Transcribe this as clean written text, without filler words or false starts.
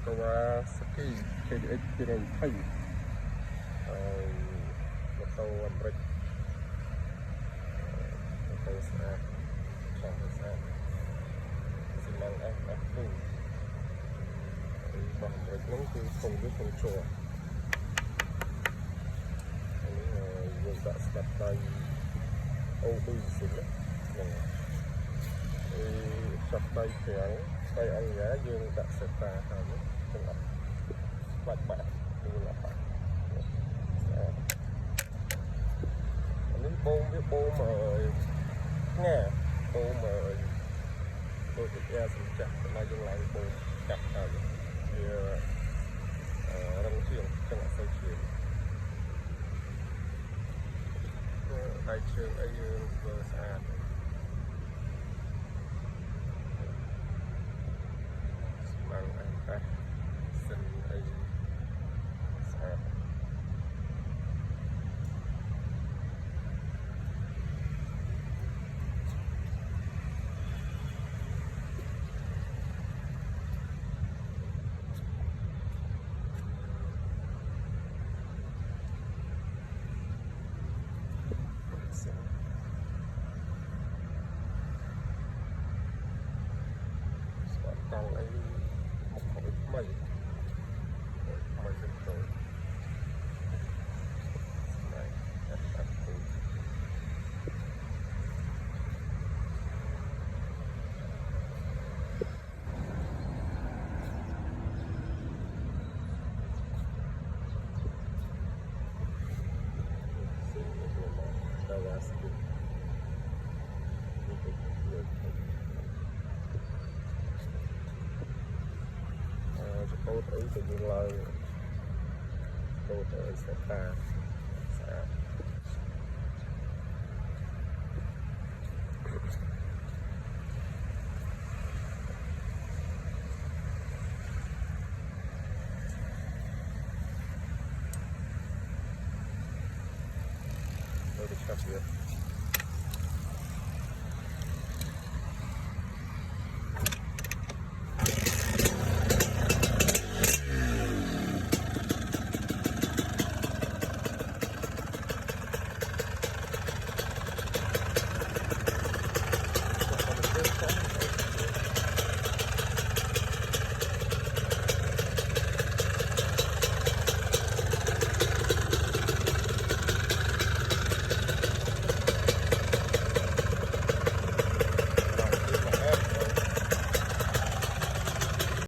Kawasaki KDX 220ហើយម៉ូតូអាមេរិកម៉ូតូស្អាតខាងស្អាតស៊ីម៉ង FF2 របស់អាមេរិកហ្នឹងគឺធំវាធំជាប់ហើយយើងដាក់ស្ដាប់ដៃ OB សិនហ្នឹងចាប់ដៃប្រាំងដៃអង្ញាយើងដាក់សេតាហើយទាំងអត់បាច់បាក់យើងដាក់បាក់ស្អាតនេះបូមវាបូមងាបូមដូចជាសម្ចាក់តែយើងឡើងបូមកាត់ហើយវារឹងជាងចឹងអត់សូវជាដៃជើងអីយើងធ្វើស្អាតសិនអីស្អាតស្អាតកង់អីមកថ្មីថ្មីទៅទៅស្នៃFF2អូតអីទៅយើងឡើងអូតអីសេតាស្អាតទៅចាប់ទៀត